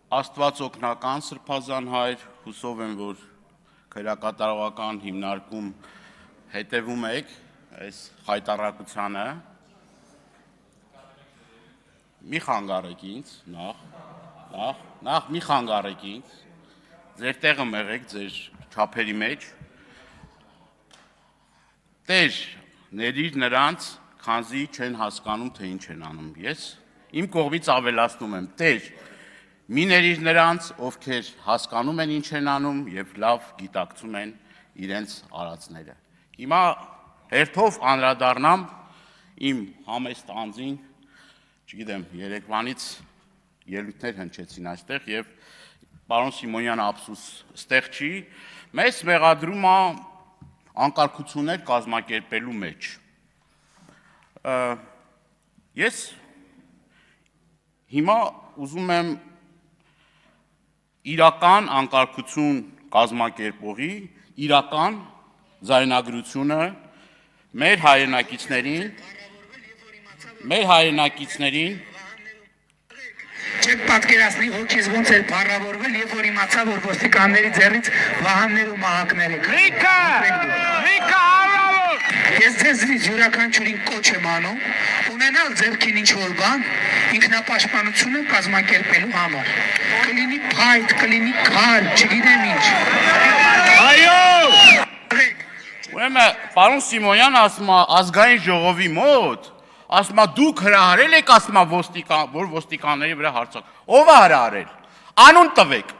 Աստված օգնական Սրբազան հայր, հուսով եմ, որ քրեակատարողական հիմնարկում հետևում եք այս հայտարարությանը։ Մի խանգարեք ինձ, նախ մի խանգարեք ինձ, ձեր տեղը մեղեք ձեր չափերի մեջ, Տեր, ներիր նրանց, քանզի չեն հասկանում, թե ինչ են անում, ես իմ կողմից ավելացնում եմ, Տեր, մի ներիր նրանց, ովքեր հասկանում են ինչ են անում և լավ գիտակցում են իրենց արածները։ Հիմա հերթով անդրադառնամ իմ համեստ անձին, չգիտեմ, երեկվանից ելույթներ հնչեցին այստեղ և պարոն Սիմոնյանը ափսուս ստեղ չի, մեզ մեղադրում է անկարգություններ կազմակերպելու մեջ։ Ես հիմա ուզում եմ իրական անկարգություն կազմակերպողի, իրական ձայնագրությունը մեր հայրենակիցներին Չեք պատկերացնի, որ քեզ ոնց էր փառավորվել, երբ որ իմացա, որ ոստիկանների ձեռից վահաններ ու մահակներ եք։ Լիքը հարավոր։ Ես ձեզնից յուրաքանչյուրին կոչ եմ անում, ունենալ ձեռքին ինչ-որ բան, ինքնապաշտպանությունը կազմակերպելու համար։ Կլինի փայտ, կլինի քար, չգիտեմ ինչ։ Այո։ Ուրեմն, պարոն Սիմոնյանը ասում է ազգային ժողովի մոտ, ասում է դուք հրահարել եք, ասում է որ ոստիկանների վրա հարձակ։ Ով է հրահարել։ Անուն տվեք։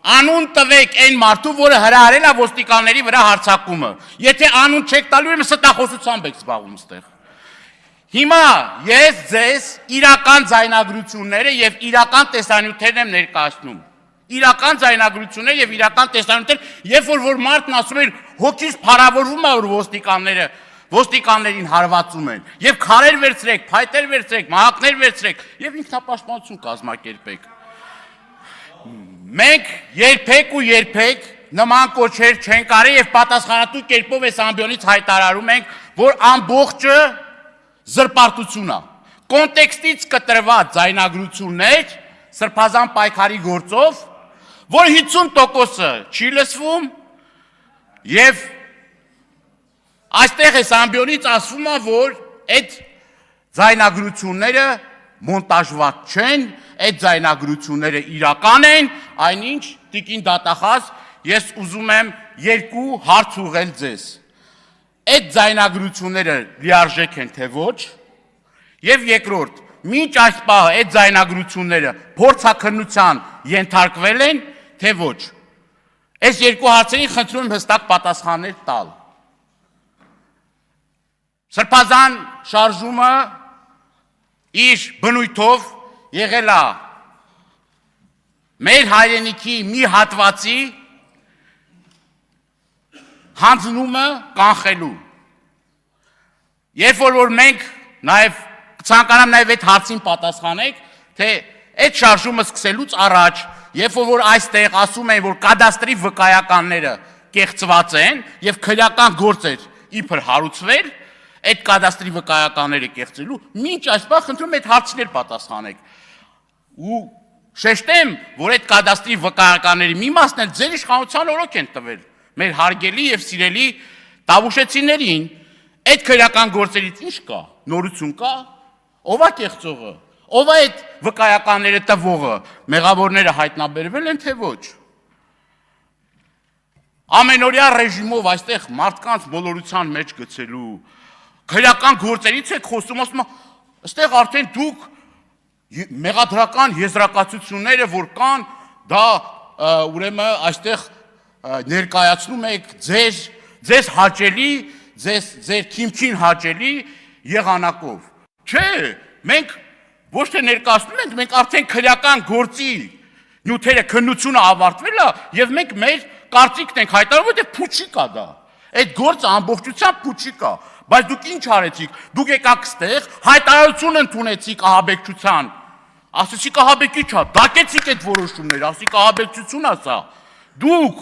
Անուն տվեք այն մարդու, որը հրահարել է ոստիկանների վրա հարձակումը։ Եթե անուն չեք տալու, ուրեմն ստախոսությամբ եք զբաղվում այստեղ։ Հիմա ես ձեզ իրական ձայնագրությունները եւ իրական տեսանյութերն եմ ներկայացնում։ Իրական ձայնագրություններ եւ իրական տեսանյութեր, երբ որ մարդն ասում է հոգիս փառավորվում է, որ ոստիկաններին հարվածում են, եւ քարեր վերցրեք, փայտեր վերցրեք, մահակներ վերցրեք, եւ ինքնապաշտպանություն կազմակերպեք։ Մենք երբեք նման կոչեր չենք արել եւ պատասխանատու կերպով այս ամբիոնից հայտարարում ենք, որ ամբողջը զրպարտություն է։ Կոնտեքստից կտրված ձայնագրություններ Սրբազան պայքարի գործով, որ 50%-ը չի լսվում եւ այստեղ այս ամբիոնից ասվում է, որ այդ ձայնագրությունները մոնտաժված չեն, այդ ձայնագրությունները իրական են, այնինչ տիկին դատախազ, ես ուզում եմ երկու հարց ուղղել ձեզ։ Այդ ձայնագրությունները լիարժեք են, թե ոչ, եւ երկրորդ, մինչ այս պահը այդ ձայնագրությունները փորձաքննության ենթարկվել են, թե ոչ։ Այս երկու հարցերին խնդրում եմ հստակ պատասխաններ տալ։ Սրբազան շարժումը իր բնույթով եղել է մեր հայրենիքի մի հատվածի հանձնումը կանխելու։ Երբ որ մենք նաև կցանկանամ նաև այդ հարցին պատասխանեք, թե այդ շարժումը սկսելուց առաջ, երբ որ այստեղ ասում են, որ կադաստրի վկայականները կեղծված են եւ քրեական գործեր իբր հարուցվել, այդ կադաստրի վկայականները կեղծելու, մինչ այս պահ խնդրում եմ այդ հարցներ պատասխանեք։ Ու շեշտեմ, որ այդ կադաստրի վկայականների մի մասն էլ ձեր իշխանության օրոք են տվել, մեր հարգելի եւ սիրելի տավուշեցիներին, այդ քրեական գործերից ինչ կա, նորություն կա, ով է կեղծողը, ով է այդ վկայականները տվողը, մեղավորները հայտնաբերվել են, թե ոչ։ Ամենօրյա ռեժիմով այստեղ մարդկանց մոլորության մեջ գցելու, քրեական գործերից եք խոսում, ասում այստեղ արդեն դուք մեղադրական եզրակացությունները, որ կան, դա ուրեմն այստեղ ներկայացնում եք ձեզ հաճելի, ձեր քիմքին հաճելի եղանակով։ Չէ, մենք ոչ թե ներկայացնում ենք, մենք արդեն քրեական գործի նյութերը քննությունը ավարտվել է եւ մենք մեր կարծիքն ենք հայտարարում, որտեղ փուչիկ է դա։ Այդ գործը ամբողջությամբ փուչիկ է, բայց դուք ինչ արեցիք։ Դուք եկաք ստեղ, հայտարարություն ընդունեցիք ահաբեկչության։ Ասեցիք ահաբեկիչ է, դակեցիք այդ որոշումները, ասեցիք ահաբեկչություն է սա։ Դուք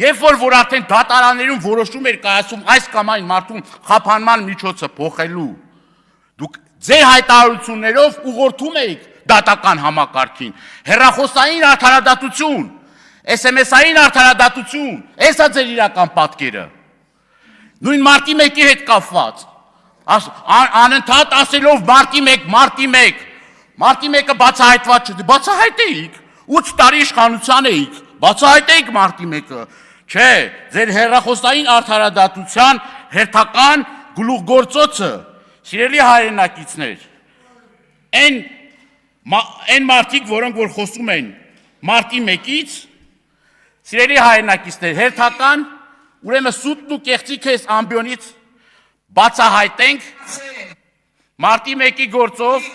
երբ որ արդեն դատարաններում որոշում էր կայացում այս կամ այն մարդուն խափանման միջոցը փոխելու, դուք ձեր հայտարարություններով ուղղորդում էիք դատական համակարգին։ Հեռախոսային արդարադատություն, SMS-ային արդարադատություն, էսա ձեր իրական պատկերը։ Նույն մարտի 1-ի հետ կապված։ Անընդհատ ասելով մարտի 1, մարտի 1-ը բացահայտված չէ, բացահայտեիք, 8 տարի իշխանության էիք, բացահայտեիք մարտի 1-ը, չէ, ձեր հեռախոսային արդարադատության հերթական գլուխգործոցը, սիրելի հայրենակիցներ, այն մարդիկ, որոնք որ խոսում են մարտի 1-ից, սիրելի հայրենակիցներ, հերթական, ուրեմն սուտն ու կեղծիքը այս ամբիոնից բացահայտենք մարտի 1-ի գործով,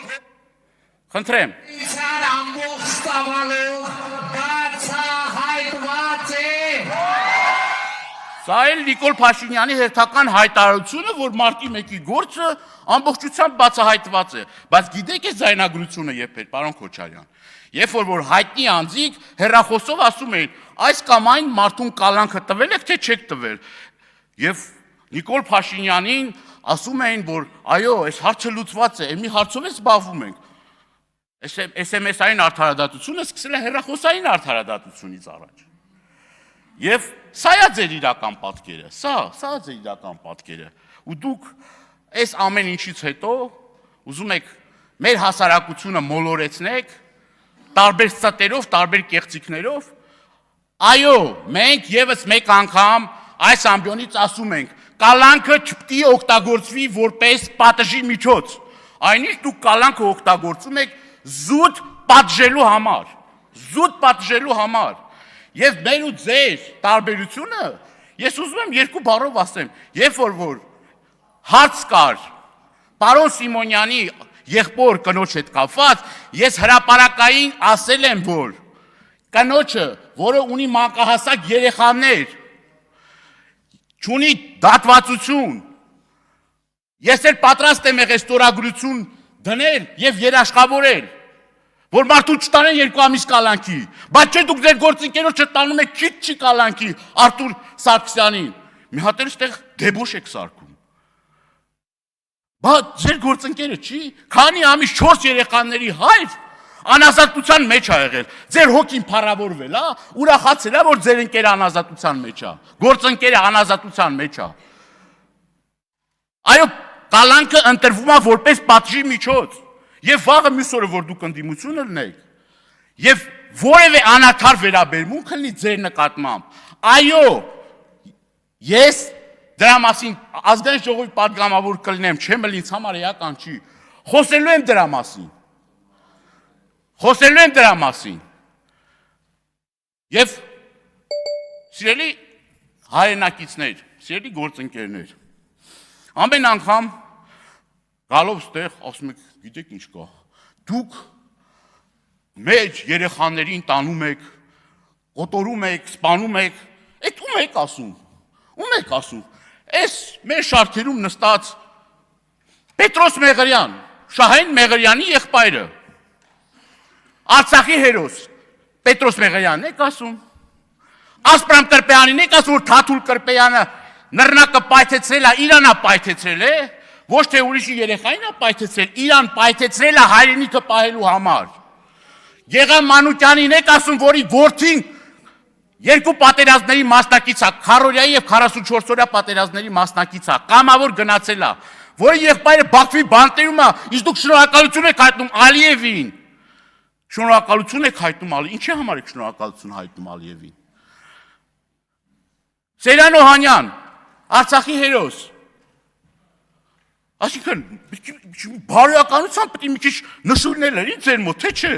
խնդրեմ։ Ինձան ամբողջ տավալով բացահայտված է։ Սա էլ Նիկոլ Փաշինյանի հերթական հայտարարությունը, որ մարտի 1-ի գործը ամբողջությամբ բացահայտված է, բայց գիտեք այս ձայնագրությունը երբ էր, պարոն Քոչարյան, երբ որ հայտնի անձիկ հեռախոսով ասում էին, այս կամ այն մարդուն կալանքը տվել եք, թե չեք տվել, եւ Նիկոլ Փաշինյանին ասում էին, որ այո, այս հարցը լուծված է, մի հարցով էլ զբաղվում ենք։ SMS-ային արդարադատությունը սկսել է հեռախոսային արդարադատությունից առաջ։ Եվ սա է ձեր իրական պատկերը, սա է ձեր իրական պատկերը։ Ու դուք այս ամեն ինչից հետո ուզում եք մեր հասարակությունը մոլորեցնեք, տարբեր ստերով, տարբեր կեղծիքներով։ Այո, մենք եւս մեկ անգամ այս ամբիոնից ասում ենք, կալանքը չպետք է օգտագործվի որպես պատժի միջոց։ Այնինչ դուք կալանքը օգտագործում եք զուտ պատժելու համար։ Եվ մեր ու ձեր տարբերությունը, ես ուզում եմ երկու բառով ասեմ, երբ որ հարց կար պարոն Սիմոնյանի եղբոր կնոջ հետ կապված, ես հրապարակային ասել եմ, որ կնոջը, որը ունի մանկահասակ երեխաներ, չունի դատվածություն, ես էլ պատրաստ եմ եղել ստորագրություն դնել եւ երաշխավորել, որ մարդու չտանեն 2 ամիս կալանքի, բայց չէ դուք ձեր գործընկերոջը տանում եք քիչ կալանքի Արտուր Սարգսյանին, մի հատ էլ այստեղ դեբոշ եք սարքում։ Բայց ձեր գործընկերը չի, քանի ամիս 4 երեխաների հայր անազատության մեջ ա եղել, ձեր հոգին փառավորվել ա, ուրախացել ա, որ ձեր ընկերը անազատության մեջ ա, գործընկերը անազատության մեջ ա։ Այո, կալանքը ընտրվում ա որպես պատժի միջոց, եւ վաղը մյուս օրը որ դուք ընդդիմություն լինեք, եւ որևէ անարդար վերաբերմունք լինի ձեր նկատմամբ։ Այո, ես դրա մասին ազգային ժողովի պատգամավոր կլինեմ, չեմ էլ ինձ համար էական չի, խոսելու եմ դրա մասին։ Եվ սիրելի հայրենակիցներ, սիրելի գործընկերներ, ամեն անգամ գալով ստեղ ասում եք, գիտեք ինչ կա, դուք մեր երեխաներին տանում եք, կոտորում եք, սպանում եք, այդ ում եք ասում, այս մեր շարքերում նստած Պետրոս Մեղրյան, Շահեն Մեղրյանի եղբայրը, Արցախի հերոս, Պետրոս Մեղրյանն եք ասում, Ասպրամ Կրպեյանին եք ասում, որ Թաթուլ Կրպեյանը նռնակը պայթեցրել է, Իրանա պայթեցրել է, ոչ թե ուրիշի երեխային է պայթեցրել, Իրան պայթեցրել է հայրենիքը պահելու համար։ Գեգամ Մանուկյանին եք ասում, որի որդին 2 պատերազմների մասնակից է, Քարորիայի եւ 44-օրյա պատերազմների մասնակից է, կամավոր գնացել է, որի եղբայրը Բաքվի բանտերում է, իսկ դուք շնորհակալություն եք հայտնում Ալիևին։ Շնորհակալություն եք հայտնում Ալիևին, ինչի համար եք շնորհակալություն հայտնում Ալիևին։ Սերյան Օհանյան, Արցախի հերոս։ Այսինքն, բարոյականության պետք է մի քիչ նշույլներ էր ձեր մոտ, թե չէ։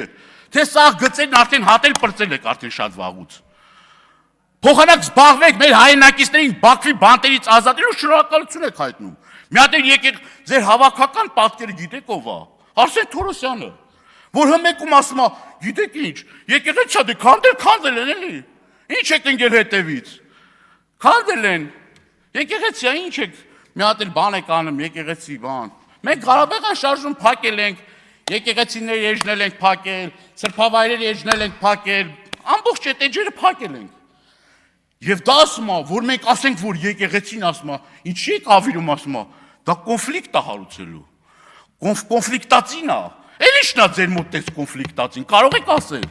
Թե սա գծերն արդեն հատել պրծել եք արդեն շատ վաղուց։ Փոխանակ զբաղվեք մեր հայրենակիցներին Բաքվի բանտերից ազատելու շնորհակալություն եք հայտնում։ Մի հատ եկեք ձեր հավաքական պատկերը գիտեք ով է։ Արսեն Թորոսյանը, որ հմեկում ասում է, գիտեք ինչ, եկեղեցի դե քանդել են էլի։ Ինչ եք ընկել հետևից։ Քանդել են։ Եկեղեցի ինչ եք, մի հատ էլ բան եք անում, եկեղեցի բան։ Մենք Ղարաբաղյան շարժում փակել ենք, եկեղեցիներ էջնել ենք փակել, սրբավայրեր էջնել ենք փակել, ամբողջ այդ էջերը փակել ենք։ Եվ դա ասում է, որ մենք ասենք, որ եկեղեցին ասում է, ինչի եք ավիրում ասում է, դա կոնֆլիկտ է հարուցելու։ Կոնֆլիկտացին է։ Էլի շնա ձեր մոտ տես կոնֆլիկտացին, կարող եք ասել։